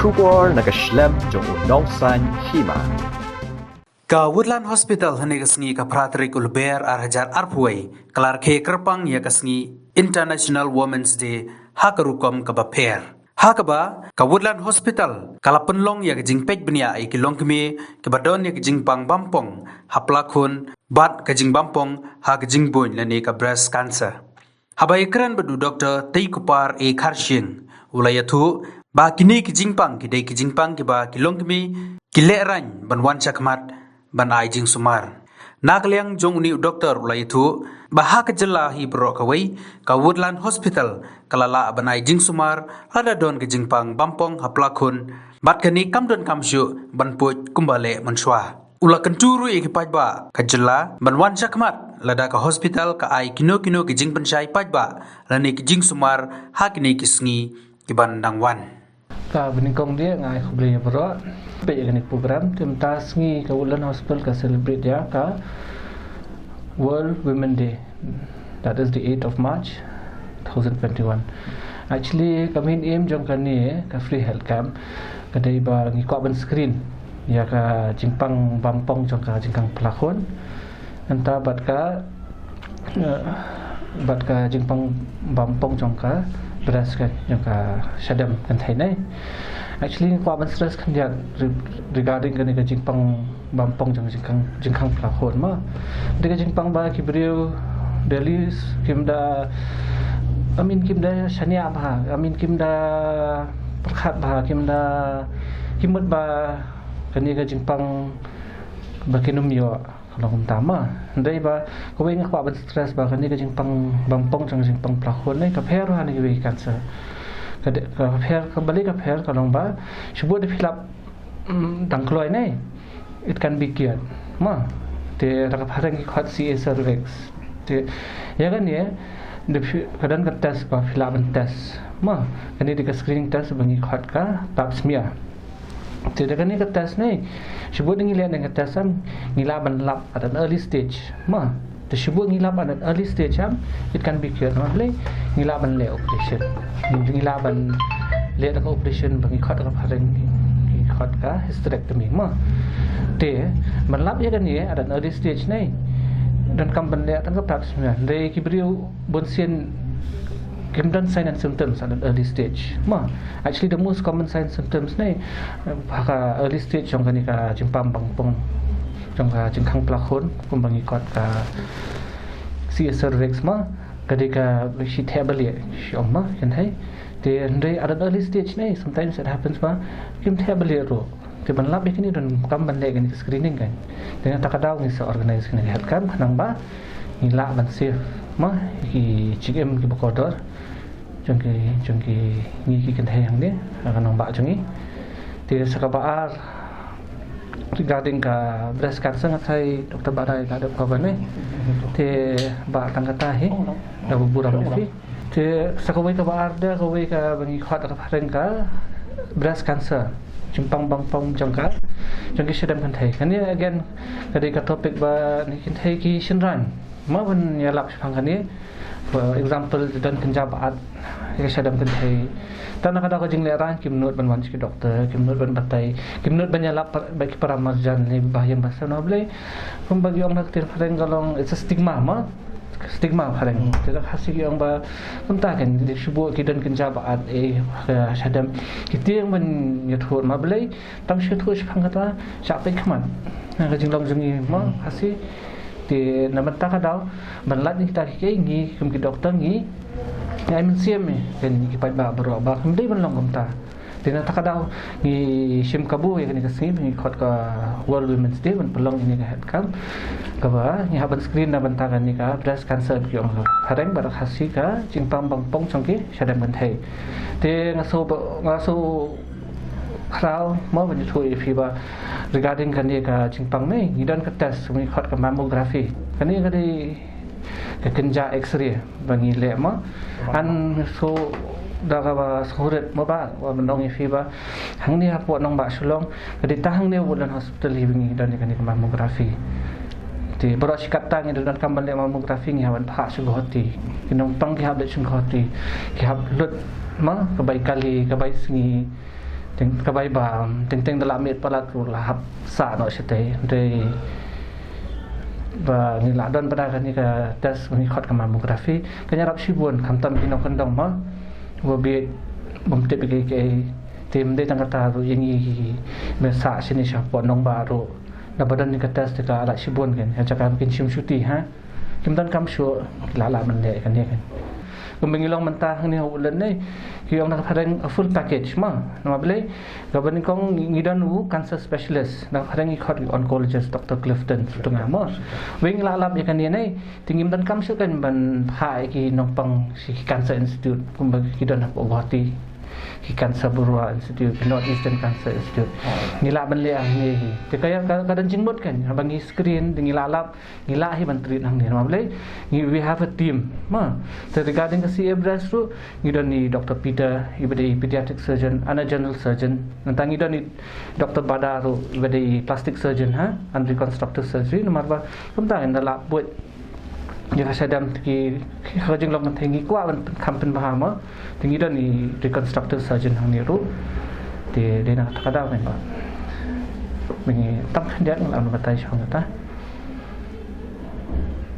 Shubor nakaslem jong unongsan hima. Ka Woodland Hospital hane kasngi ka Pratrik Ulber Arhajar Arpway kelar ke kerpang ya kasngi International Women's Day hakarukom ka baper. Hakaba ka Woodland Hospital kala penlong ya kajing pej benia ai kilong kemi ke badon ya kajing pang bampong haplakun bat kajing bampong ha kajing boin lani ka breast cancer. Habai kran badu Dr. Teikupar A Karshing ulayatu ba kini kajing pang kidai kajing pang ke ba kilong kemi kileran banwan chakmat ban ai jing sumar nakliang jong ni doktor ulai thu baha kejela hi bro kawai ka Woodland Hospital kalala ban ai jing sumar ada don ke jingpang bampong haplakun bat kani kamdon kamsyu ban puj kumbale manswa ula kenturu iki pajba kejela ban wan chakmat lada ka hospital ka ai kino ke jing penchai pajba lani ke jing sumar hakini kisngi kiban dangwan ka benikong dia ngai khubli bro pe ini program tim tasngi ka Woodland Hospital ka celebrate ya ka World Women Day, that is the 8th of March 2021. Actually kami aim jong kani ka free health camp kadai ba ngi ko ban screen ya ka jingpang bampong jong ka jingkang pelakon enta bat ka jingpang bampong jong ka beras kan yang ka syadam kan thai nai actually ko ban stress kan dia regarding kan ka jingpang bampong jang jingkang pelakon ma de ka jingpang ba ki brio Delhi kimda amin kimda shania ba amin kimda prakhat ba kimda himut ba kan ka jingpang ba kinum yo kalau utama ndai ba ko weng ko ban stress ba kan ka jingpang bampong jingpang pelakon nai ka pher han ki cancer ka pher ka balik ka pher kalong ba sebut de filap dangkloi nai it can be cured ma te rakap harang ki khat CA cervix te ya kan ya de kadan ka test ba filap test ma kan di ka screening test bangi khat ka pap smear te de kan ni ka test nai sebut ngi lian dengan test am ngilaban lab at an early stage ma te sebut ngilaban at early stage am it can be cured ma le ngilaban le operation ngilaban le ka operation bangi khat ka harang ki khat ka hysterectomy ma te man lab ya kan ni at an early stage nai dan kamban le tang ka pap smear le ki brio bonsian Kimdan sign and symptoms at an early stage. Ma, actually the most common sign and symptoms ni, ka early stage yang kani ka jimpam bangpong, yang ka jingkang pelakon, kumbang ikut ka CA cervix ma, kadi ka si tablet, si ma, kan hai. Then at an early stage ni, sometimes it happens ma, kim tablet ro. Tiban lab ni dan kamban le kani screening kan. Dengan takadaw ni sa organize kani health camp nang ba, ngila ban safe ma, ki CM ki bokodor. Jongki ngi ki kan hayang ni akan nampak jongi ti sakabaar regarding ka breast cancer ngai Dr. Barai ka ada kawan ni ti ba tangkata he da buram ni ti sakawai ka baar da kawai ka bangi khat ka phareng ka breast cancer jimpang bangpong jongki sedam kan thai kan ni again kadi ka topic ba ni kan thai ki shinran ma ban ya lap phang kan ni for example dan kenjabat ya sadam kan thai tan kada ko jing leran kimnut ban wan ki doktor kimnut ban batai kimnut ban yalap bagi para marjan ni bahayam basa no blai pun bagi orang nak terfareng galong it's a stigma fareng tidak hasik yang ba kunta kan di subuh kidan kenjabat sadam kita yang ban yathur ma blai tam syuthur phang kata sapai khaman ka jinglong jungi ma hasik ti namata kadau banlat ni kita ngi kum ki doktor ngi ai men siam ni kan ki pai ba bro ba kemdai ban long komta ti na takadaw ngi sim kabu ya kan ka sim ngi khot ka World Women's Day ban pelong ini ka head camp ka ba ngi haban screen na ban tagan ni ka breast cancer ki ong hareng ba khasi ka jingpam bangpong chongki sadam ban thai ti ngaso crowd mau ban thui fiba regarding kan ni ka jingpang ni ngidan ka test ngi khot ka mammography kan ni ka di ka kenja x-ray bangi le ma an so daga ba surat mo ba wa bandong fiba hang ni apo nong ba sulong kadi tahang ni Woodland Hospital hivingi dan kan ni mammography ti bro sikat tang ni dan kamban le mammography ngi hawan pha sugoti kinong pang ki hablet sugoti ki hab lut ma kabay kali kabay singi ting kabai ba ting dalam mit palat ru lahap sa no sete de và ni la don pada kan ni ka tes ni khot ka mammografi ka nyarap sibun kam tam kinong kandong ma wo bi bom te ke tim de tang kata ru yangi me sa sini sha po nong ba ru na badan ni ka tes te ka ala sibun kan ya ka kin sim shuti ha kim dan kam shu la man le kan ni kan kumingilong mentah ni ulen ni kiong nak padang full package ma nama bele gaban kong ngidan u cancer specialist nak padang ikot oncologist Dr. Clifton tengah ma wing la lab ikan ni nei tingim dan kam su kan ban phai ki nong pang si cancer institute kum kidan nak obati ki cancer burua institute North Eastern Cancer Institute ngila ban le ni te kaya kadan jingmut kan bangi screen ngila lab ngila hi ban treat nang ni nama bele we have a team ma regarding the CA breast tu ngidan ni Dr. Peter ibadi pediatric surgeon ana general surgeon nantang ngidan ni Dr. Badaru ibadi plastic surgeon ha and reconstructive surgery nomor ba kumtang ndala buat dia sadam ki hajing long thengi kwa ban kampen bahama ngidan ni reconstructive surgeon hang ni ru de na takada ba mengi tam dia ngam batai chang ta